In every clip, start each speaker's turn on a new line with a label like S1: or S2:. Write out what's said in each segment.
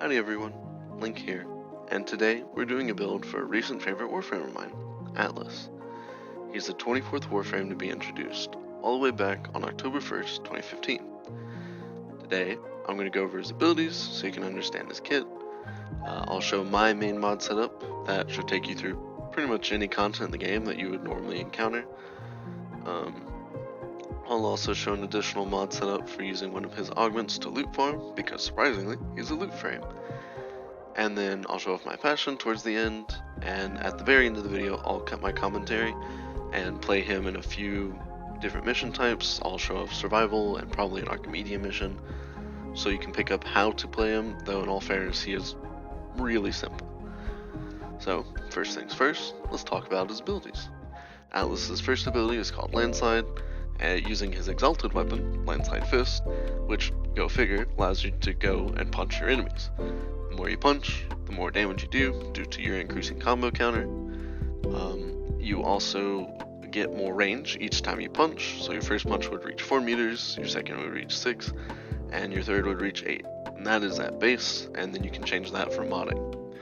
S1: Howdy everyone, Link here, and today we're doing a build for a recent favorite Warframe of mine, Atlas. He's the 24th Warframe to be introduced, all the way back on October 1st, 2015. Today, I'm going to go over his abilities so you can understand his kit. I'll show my main mod setup that should take you through pretty much any content in the game that you would normally encounter. I'll also show an additional mod setup for using one of his augments to loot farm, because surprisingly, he's a loot frame. And then I'll show off my passion towards the end, and at the very end of the video I'll cut my commentary and play him in a few different mission types. I'll show off survival and probably an Archimedean mission, so you can pick up how to play him, though in all fairness he is really simple. So first things first, let's talk about his abilities. Atlas's first ability is called Landslide, using his exalted weapon, Landslide Fist, which, go figure, allows you to go and punch your enemies. The more you punch, the more damage you do, due to your increasing combo counter. You also get more range each time you punch, so your first punch would reach 4 meters, your second would reach 6, and your third would reach 8. And that is at base, and then you can change that for modding.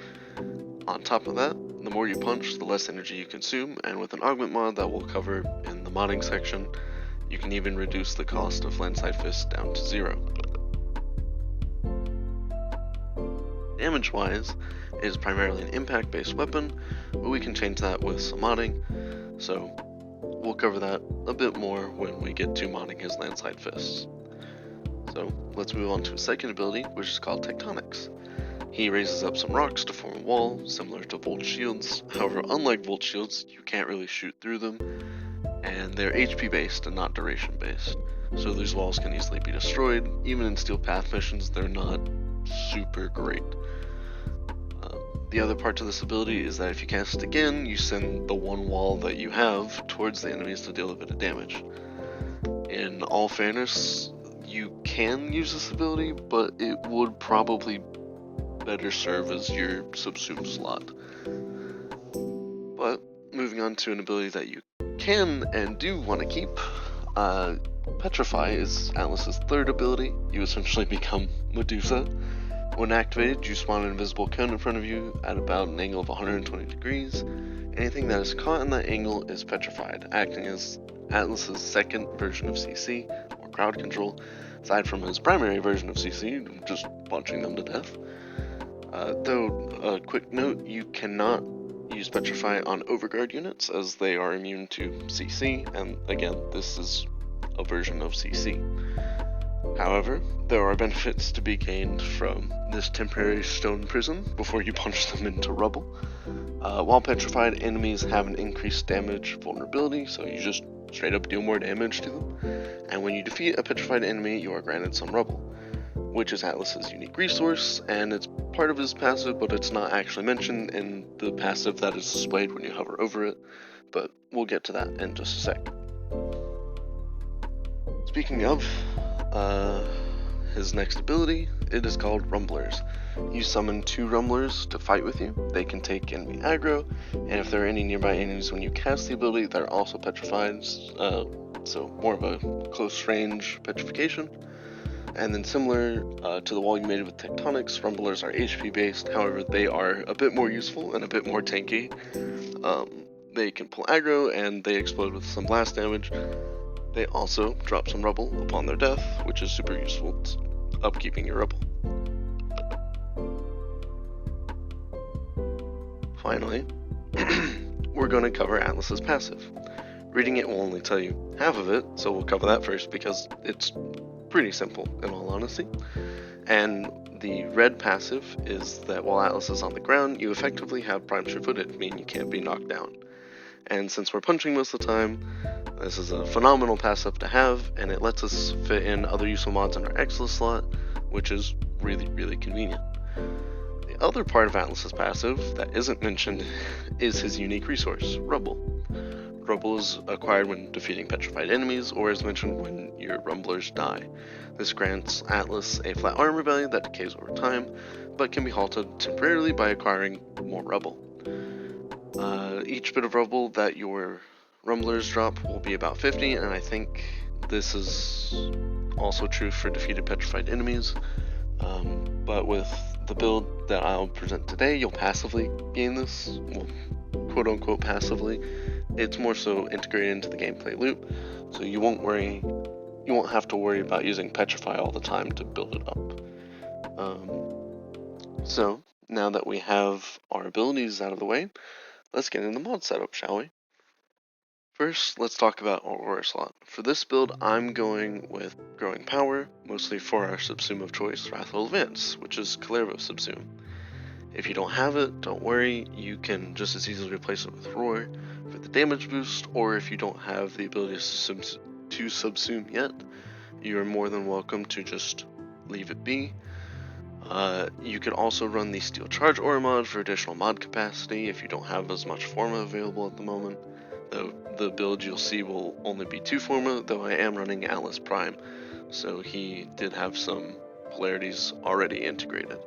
S1: On top of that, the more you punch, the less energy you consume, and with an augment mod that we'll cover in the modding section, you can even reduce the cost of Landslide Fist down to 0. Damage-wise, it is primarily an impact-based weapon, but we can change that with some modding, so we'll cover that a bit more when we get to modding his Landslide Fists. So let's move on to his second ability, which is called Tectonics. He raises up some rocks to form a wall, similar to Volt Shields. However, unlike Volt Shields, you can't really shoot through them, and they're HP based and not duration based, so these walls can easily be destroyed. Even in Steel Path missions, they're not super great. The other part to this ability is that if you cast again, you send the one wall that you have towards the enemies to deal a bit of damage. In all fairness, you can use this ability, but it would probably better serve as your subsume slot. But moving on to an ability that you can and do want to keep, Petrify is Atlas's third ability. You essentially become Medusa. When activated, you spawn an invisible cone in front of you at about an angle of 120 degrees. Anything that is caught in that angle is petrified, acting as Atlas's second version of CC, or crowd control, aside from his primary version of CC, just punching them to death. Though, a quick note, you cannot use Petrify on Overguard units, as they are immune to CC, and again, this is a version of CC. However, there are benefits to be gained from this temporary stone prison before you punch them into rubble. While petrified, enemies have an increased damage vulnerability, so you just straight up deal more damage to them. And when you defeat a petrified enemy, you are granted some rubble, which is Atlas's unique resource, and it's part of his passive, but it's not actually mentioned in the passive that is displayed when you hover over it, but we'll get to that in just a sec. Speaking of his next ability, it is called Rumblers. You summon 2 Rumblers to fight with you. They can take enemy aggro, and if there are any nearby enemies when you cast the ability, they're also petrified, so more of a close range petrification. And then similar to the wall you made with Tectonics, Rumblers are HP based, however they are a bit more useful and a bit more tanky. They can pull aggro and they explode with some blast damage. They also drop some rubble upon their death, which is super useful to upkeeping your rubble. Finally, we're going to cover Atlas's passive. Reading it will only tell you half of it, so we'll cover that first because it's pretty simple in all honesty. And the red passive is that while Atlas is on the ground, you effectively have prime sure-footed, meaning you can't be knocked down. And since we're punching most of the time, this is a phenomenal passive to have, and it lets us fit in other useful mods in our Excellence slot, which is really convenient. The other part of Atlas's passive that isn't mentioned is his unique resource, Rubble. Rubble is acquired when defeating petrified enemies, or as mentioned when your Rumblers die. This grants Atlas a flat armor value that decays over time, but can be halted temporarily by acquiring more Rubble. Each bit of Rubble that your Rumblers drop will be about 50, and I think this is also true for defeated petrified enemies, but with the build that I'll present today, you'll passively gain this, well, quote unquote passively. It's more so integrated into the gameplay loop, so you won't have to worry about using Petrify all the time to build it up. So now that we have our abilities out of the way, let's get into mod setup, shall we? First, let's talk about our aura slot. For this build, I'm going with Growing Power, mostly for our subsume of choice, Wrathful Advance, which is Kalervo subsume. If you don't have it, don't worry, you can just as easily replace it with Roar for the damage boost, or if you don't have the ability to subsume yet, you're more than welcome to just leave it be. You could also run the Steel Charge Aura mod for additional mod capacity if you don't have as much Forma available at the moment. Though the build you'll see will only be 2 Forma, though I am running Atlas Prime, so he did have some polarities already integrated.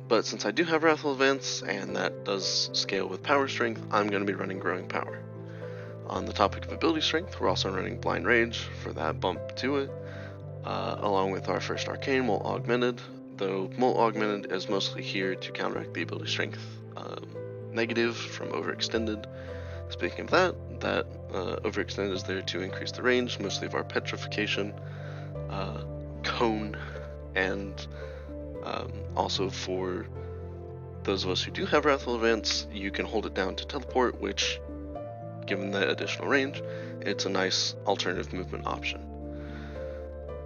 S1: But since I do have Wrathful Advance, and that does scale with Power Strength, I'm going to be running Growing Power. On the topic of ability strength, we're also running Blind Rage for that bump to it, along with our first Arcane, Molt Augmented, though Molt Augmented is mostly here to counteract the ability strength negative from Overextended. Speaking of that Overextended is there to increase the range, mostly of our Petrification, Cone, and also for those of us who do have Wrathful Advance, you can hold it down to teleport, which, given the additional range, it's a nice alternative movement option.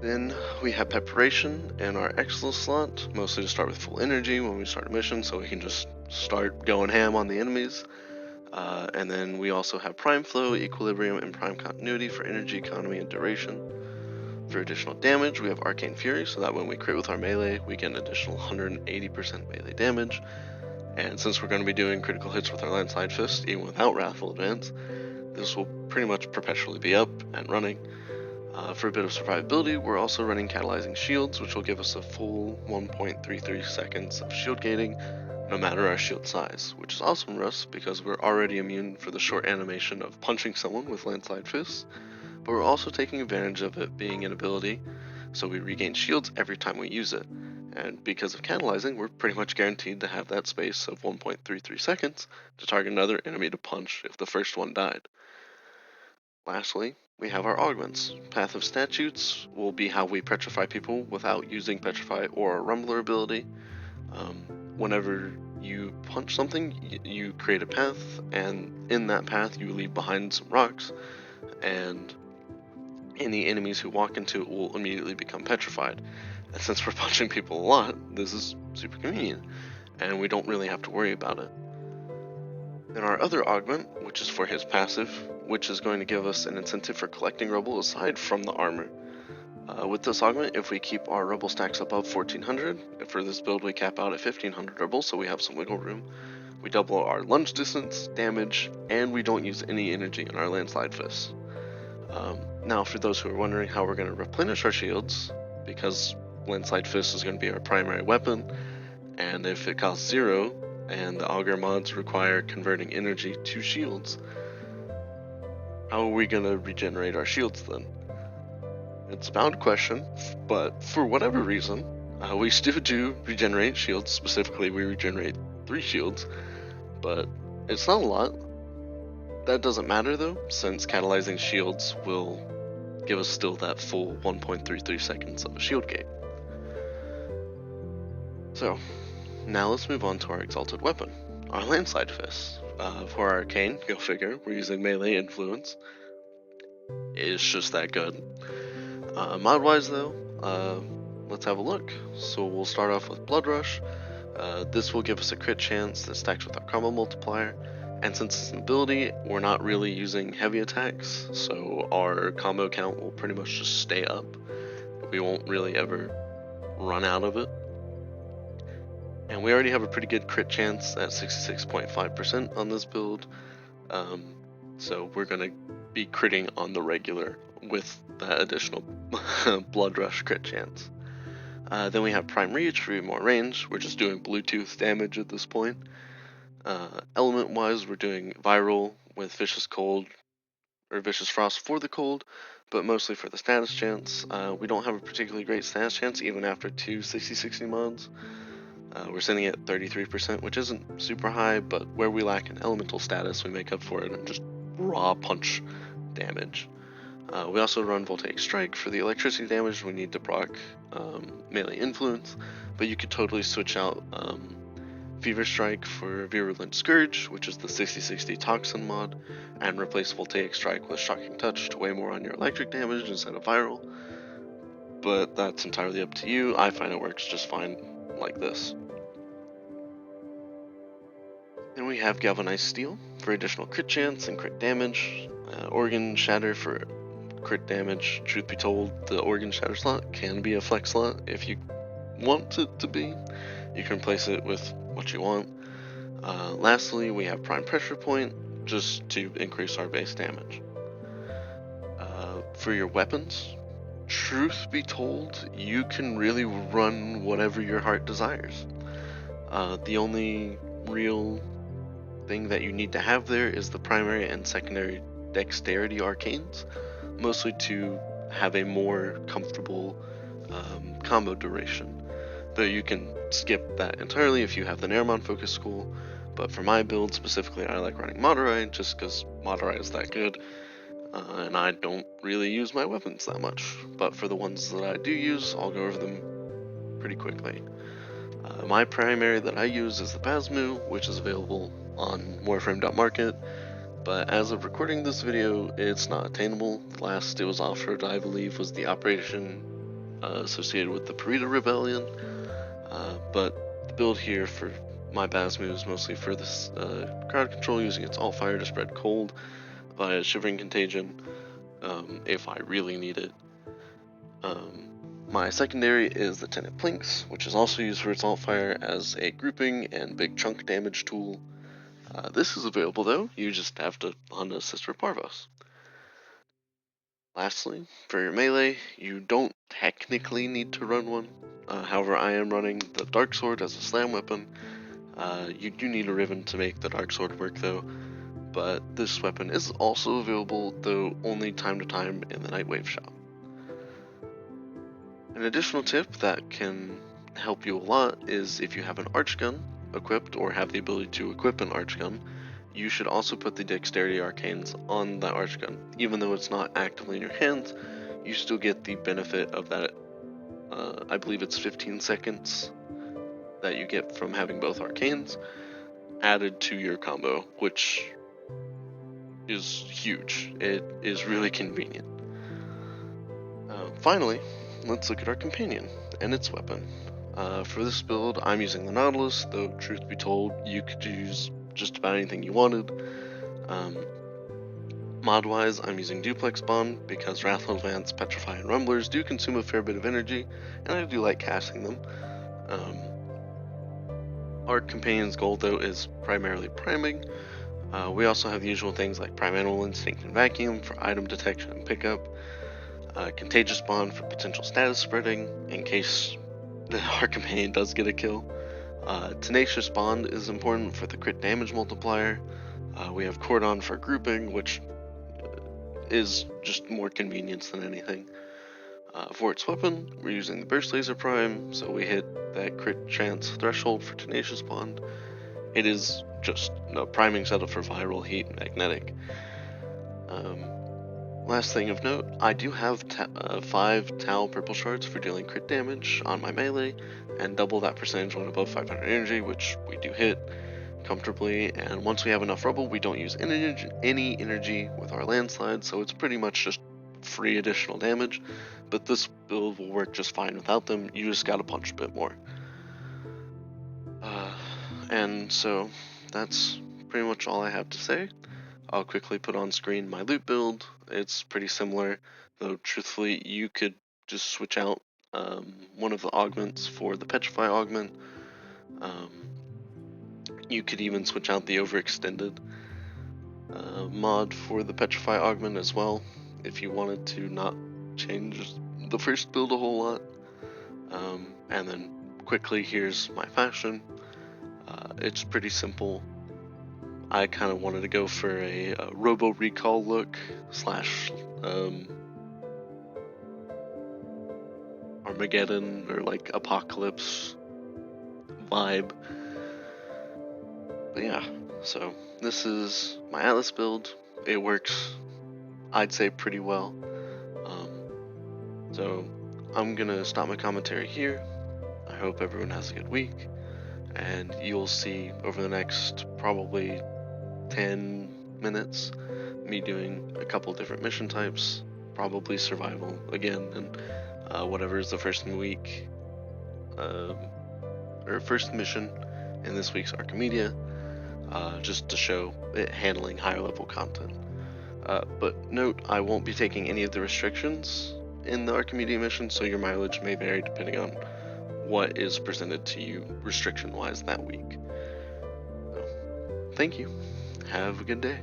S1: Then we have Preparation in our Excellence slot, mostly to start with full energy when we start a mission, so we can just start going ham on the enemies. And then we also have Prime Flow, Equilibrium, and Prime Continuity for energy, economy, and duration. For additional damage, we have Arcane Fury, so that when we crit with our melee, we get an additional 180% melee damage. And since we're going to be doing critical hits with our Landslide Fist, even without Wrathful Advance, this will pretty much perpetually be up and running. For a bit of survivability, we're also running Catalyzing Shields, which will give us a full 1.33 seconds of shield gating, no matter our shield size, which is awesome for us because we're already immune for the short animation of punching someone with Landslide Fists, but we're also taking advantage of it being an ability, so we regain shields every time we use it. And because of Catalyzing, we're pretty much guaranteed to have that space of 1.33 seconds to target another enemy to punch if the first one died. Lastly, we have our augments. Path of Statutes will be how we petrify people without using Petrify or our Rumbler ability. Whenever you punch something, you create a path, and in that path you leave behind some rocks, and any enemies who walk into it will immediately become petrified. And since we're punching people a lot, this is super convenient, and we don't really have to worry about it. Then our other augment, which is for his passive, which is going to give us an incentive for collecting rubble aside from the armor. With this augment, if we keep our rubble stacks above 1400, for this build we cap out at 1500 rubble, so we have some wiggle room. We double our lunge distance, damage, and we don't use any energy in our Landslide Fists. Now, for those who are wondering how we're going to replenish our shields, because Landslide Fist is going to be our primary weapon, and if it costs 0, and the augur mods require converting energy to shields, how are we going to regenerate our shields then? It's a valid question, but for whatever reason, we still do regenerate shields. Specifically, we regenerate 3 shields, but it's not a lot. That doesn't matter though, since catalyzing shields will give us still that full 1.33 seconds of a shield gate. So, now let's move on to our exalted weapon, our Landslide Fist. For our Arcane, go figure, we're using melee influence. It's just that good. Mod-wise though, let's have a look. So we'll start off with Blood Rush. This will give us a crit chance that stacks with our combo multiplier, and since it's an ability, we're not really using heavy attacks, so our combo count will pretty much just stay up. We won't really ever run out of it. And we already have a pretty good crit chance at 66.5% on this build, so we're going to be critting on the regular with that additional Blood Rush crit chance. Then we have Prime Reach for more range. We're just doing Bluetooth damage at this point. Element-wise, we're doing Viral with Vicious Cold, or Vicious Frost for the cold, but mostly for the status chance. We don't have a particularly great status chance even after two 60/60 mods. We're sitting at 33%, which isn't super high, but where we lack an elemental status, we make up for it in just raw punch damage. We also run Voltaic Strike for the electricity damage we need to proc melee influence, but you could totally switch out Fever Strike for Virulent Scourge, which is the 60/60 Toxin mod, and replace Voltaic Strike with Shocking Touch to weigh more on your electric damage instead of viral. But that's entirely up to you. I find it works just fine like this. And we have Galvanized Steel for additional crit chance and crit damage, Organ Shatter for crit damage. Truth be told, the Organ Shatter slot can be a flex slot if you want it to be. You can replace it with what you want. Lastly, we have Prime Pressure Point, just to increase our base damage. For your weapons, truth be told, you can really run whatever your heart desires. The only real thing that you need to have there is the primary and secondary dexterity arcanes, mostly to have a more comfortable combo duration. Though you can skip that entirely if you have the Naramon Focus School, but for my build specifically, I like running Madurai just because Madurai is that good, and I don't really use my weapons that much. But for the ones that I do use, I'll go over them pretty quickly. My primary that I use is the Basmu, which is available on Warframe.market, but as of recording this video, it's not attainable. The last it was offered, I believe, was the operation associated with the Parita Rebellion, but the build here for my Basmu is mostly for this crowd control, using its alt fire to spread cold via Shivering Contagion if I really need it. My secondary is the Tenet Plinks, which is also used for its alt fire as a grouping and big chunk damage tool. This is available though, you just have to hunt a Sister Parvos. Lastly, for your melee, you don't technically need to run one. However, I am running the Dark Sword as a slam weapon. You do need a Riven to make the Dark Sword work though, but this weapon is also available, though only time to time in the Nightwave shop. An additional tip that can help you a lot is if you have an Arch Gun equipped or have the ability to equip an Arch Gun, you should also put the Dexterity Arcanes on that Arch Gun. Even though it's not actively in your hands, you still get the benefit of that, I believe it's 15 seconds that you get from having both Arcanes added to your combo, which is huge. It is really convenient. Finally, let's look at our companion and its weapon. For this build, I'm using the Nautilus, though truth be told, you could use just about anything you wanted. Mod-wise, I'm using Duplex Bond because Wrathful Advance, Petrify, and Rumblers do consume a fair bit of energy, and I do like casting them. Our companion's goal, though, is primarily priming. We also have the usual things like Primeval Instinct and Vacuum for item detection and pickup, Contagious Bond for potential status spreading in case our companion does get a kill. Tenacious Bond is important for the crit damage multiplier. We have Cordon for grouping, which is just more convenience than anything. For its weapon, we're using the Burst Laser Prime, so we hit that crit chance threshold for Tenacious Bond. It is just a priming setup for viral, heat, and magnetic. Last thing of note, I do have 5 Tau purple shards for dealing crit damage on my melee, and double that percentage when above 500 energy, which we do hit comfortably. And once we have enough rubble, we don't use any energy with our landslide, so it's pretty much just free additional damage. But this build will work just fine without them. You just gotta punch a bit more. And so that's pretty much all I have to say. I'll quickly put on screen my loot build. It's pretty similar, though truthfully you could just switch out one of the augments for the Petrify augment. You could even switch out the overextended mod for the Petrify augment as well, if you wanted to not change the first build a whole lot. And then quickly, here's my fashion. It's pretty simple. I kind of wanted to go for a Robo Recall look slash Armageddon or like apocalypse vibe. But yeah, so this is my Atlas build. It works, I'd say, pretty well. So I'm gonna stop my commentary here. I hope everyone has a good week, and you'll see over the next probably 10 minutes me doing a couple different mission types, probably survival again, and whatever is the first week, or first mission in this week's Archimedia, just to show it handling higher level content. But note, I won't be taking any of the restrictions in the Archimedia mission, so your mileage may vary depending on what is presented to you restriction-wise that week. So, thank you. Have a good day.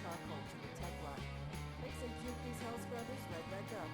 S2: Charcoal to protect rock. Makes them puke these hell scrubbers right back up.